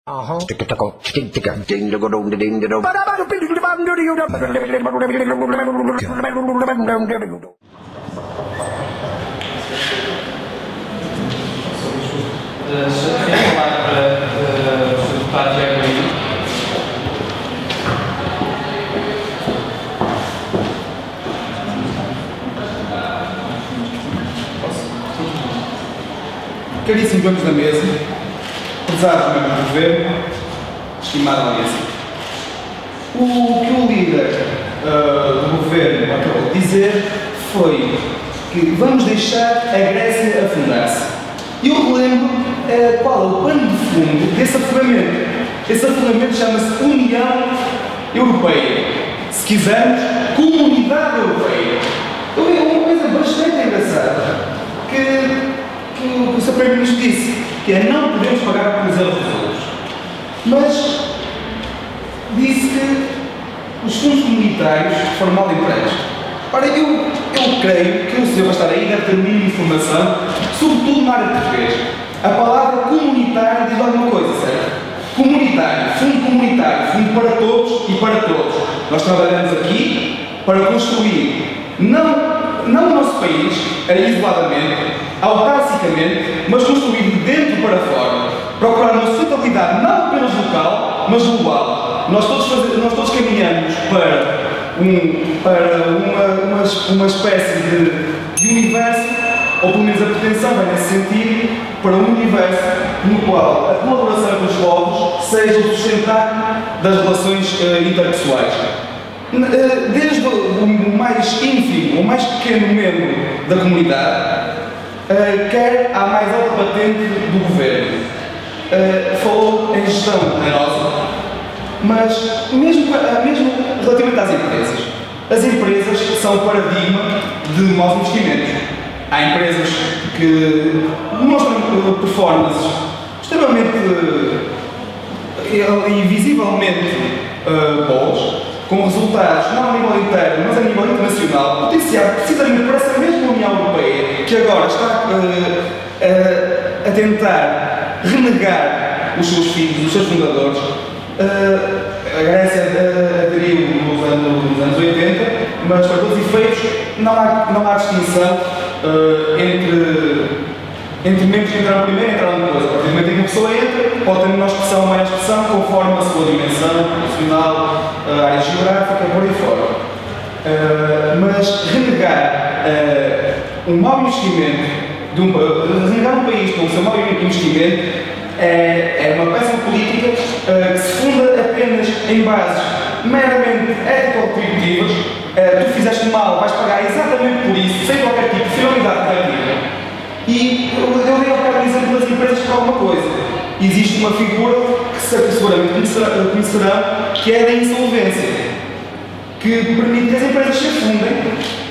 Aham. Caríssimos membros da mesa, prezados membros do governo, estimada audiência. O que o líder do governo acabou de dizer foi que vamos deixar a Grécia afundar-se. E eu relembro qual é o pano de fundo desse afogamento. Esse afogamento chama-se União Europeia. Se quisermos, Comunidade Europeia. É uma coisa bastante engraçada que o Sr. Primeiro-Ministro disse, que é não podemos pagar pelos erros dos outros. Mas disse que os fundos comunitários foram mal empregos. Ora, eu creio que o senhor vai estar aí deve ter mínima informação, sobretudo na área de português. A palavra comunitário diz alguma coisa, certo? Comunitário, fundo para todos e para todos. Nós trabalhamos aqui para construir, não o nosso país, isoladamente, autarcicamente, mas construir de dentro para fora. Procurar uma sustentabilidade não apenas local, mas global. Nós todos caminhamos para uma espécie de universo, ou pelo menos a pretensão vai nesse sentido, para um universo no qual a colaboração dos povos seja o sustentáculo das relações interpessoais. Desde o mais ínfimo, o mais pequeno membro da comunidade, quer à mais alta patente do governo. Falou em gestão onerosa, mas mesmo relativamente às empresas, as empresas são o paradigma de maus investimentos. Há empresas que mostram performances extremamente e visivelmente boas, com resultados não a nível interno, mas a nível internacional, potenciado precisamente por essa mesma União Europeia, que agora está a tentar renegar os seus filhos, os seus fundadores. A Grécia aderiu nos anos 80, mas para todos os efeitos não há distinção entre membros que entraram primeiro e entraram depois. A partir do momento em que a pessoa entra, pode ter menor expressão ou maior expressão, conforme a sua dimensão profissional, área geográfica, por aí fora. Mas renegar um mau investimento, renegar um país com o seu mau investimento, é uma péssima política que se funda apenas em bases meramente ético-contributivas. Tu fizeste mal, vais pagar exatamente por isso, sem qualquer tipo de finalidade corretiva. E eu dei ao bocado o exemplo das empresas para alguma coisa. Existe uma figura que seguramente conhecerão, que é a da insolvência, que permite que as empresas se afundem,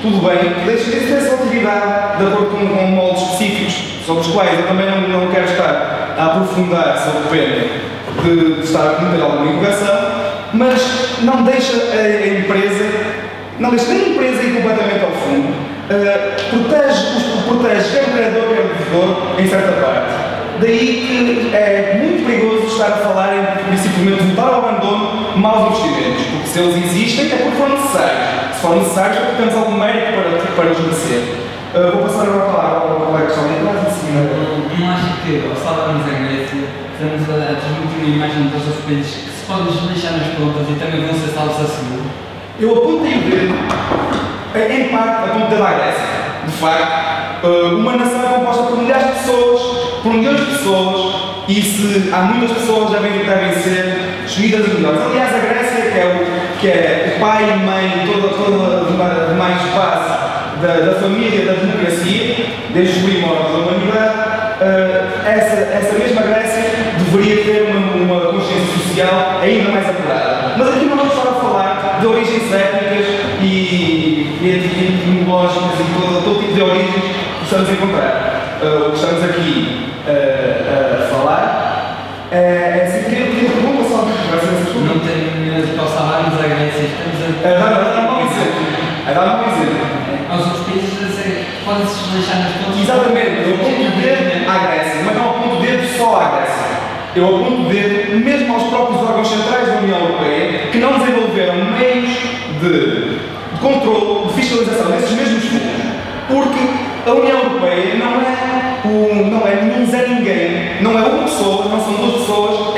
tudo bem, deixem essa atividade de acordo com moldes específicos, sobre os quais eu também não quero estar a aprofundar, sob pena de estar a cometer alguma equivocação, mas não deixa a empresa ir completamente ao fundo. Protege quer o credor, quer o devedor, em certa parte. Daí que é muito perigoso estar a falar em simplesmente voltar ao abandono maus investimentos, porque se eles existem é porque foram necessários. Se forem necessários é porque temos algum mérito para os merecer. Vou passar agora a palavra ao colega que está ali atrás, em cima. Não acho que, ao falarmos em Grécia, estamos a transmitir uma imagem de todos os países que se podem deixar nas contas e também vão ser salvos a seguro? Eu apontei o dedo, em parte, apontei o dedo à Grécia. De facto, uma nação é composta por milhares de pessoas, por milhões de pessoas, e se há muitas pessoas devem ser escolhidas as melhores. Aliás, a Grécia, que é o pai e mãe, toda a mais base da família da democracia, desde os primórdios da humanidade, essa mesma Grécia deveria ter uma consciência social ainda mais apurada. Mas aqui não vamos estar a falar de origens étnicas e etimológicas e todo tipo de origens que estamos a encontrar. O que estamos aqui a falar é assim, que pergunta só vai ser essa pergunta. Não tenho para falarmos da Grécia, estamos a dar um exemplo. Aos outros países podem-se deixar nas contas. Exatamente, eu aponto o dedo à Grécia, mas não aponto o dedo só à Grécia. eu aponto o dedo mesmo aos próprios órgãos centrais da União Europeia que não desenvolveram meios de controle, de fiscalização desses mesmos fundos. Porque a União Europeia não é nenhum Zé Ninguém, não é uma pessoa, não são duas pessoas,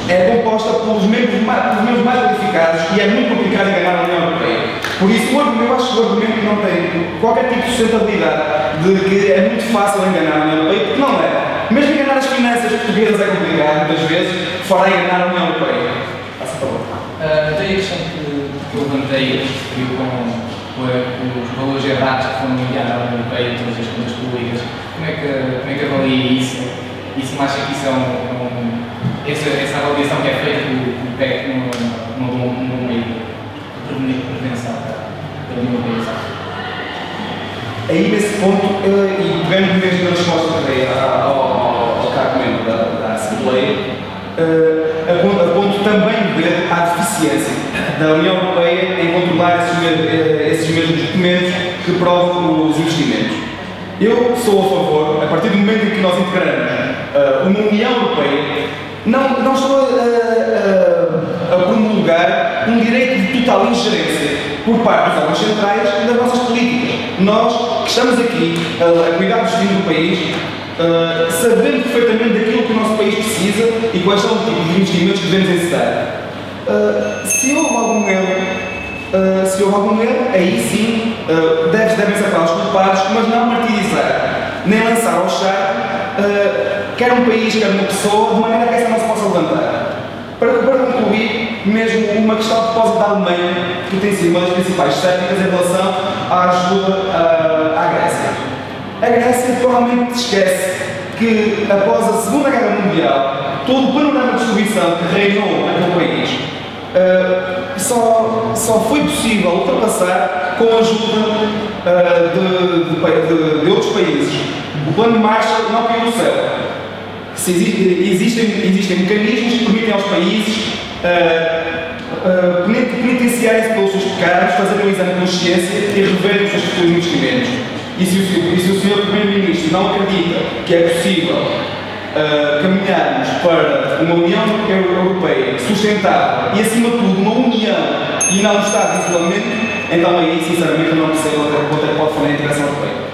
é composta pelos membros mais qualificados e é muito complicado enganar a União Europeia. Por isso, eu acho que o argumento não tem qualquer tipo de sustentabilidade de que é muito fácil enganar a União Europeia, porque não é. Mesmo enganar as finanças portuguesas é complicado, muitas vezes, fora enganar a União Europeia. Faça favor. Tem a questão que eu levantei, que com os valores errados que foram enviados à União Europeia, todas as contas públicas, como é que avalia isso? E se não acha que isso essa avaliação que é feita pelo PEC num meio de prevenção da União Europeia? Aí nesse ponto, e pegando mesmo na resposta que dei ao caro membro da Assembleia, aponto também à deficiência da União Europeia em controlar esses mesmos documentos que provam os investimentos. Eu sou a favor, a partir do momento em que nós integramos uma União Europeia, não estou a promulgar um direito de total ingerência por parte dos órgãos centrais das nossas políticas. Nós que estamos aqui a cuidar do destino do país, sabendo perfeitamente daquilo que o nosso país precisa e quais são os tipos de investimentos que devemos encetar. Se houve algum erro, aí sim devem ser claros os culpados, mas não martirizar, nem lançar ao char quer um país, quer uma pessoa, de maneira que essa não se possa levantar. Para concluir, mesmo uma questão de propósito da Alemanha, que tem sido uma das principais céticas em relação à ajuda à Grécia. A Grécia provavelmente esquece que, após a Segunda Guerra Mundial, todo o panorama de destruição que reinou naquele país só foi possível ultrapassar com a ajuda de outros países. O plano de Marshall não caiu do céu. Existem mecanismos que permitem aos países penitenciarem-se pelos seus pecados, fazerem um exame de consciência e reverem os seus futuros investimentos. E se o Sr. Primeiro-Ministro não acredita que é possível caminharmos para uma União Europeia sustentável e, acima de tudo, uma união e não um estado de isolamento, então aí, sinceramente, eu não percebo quanto é que pode fazer a integração europeia.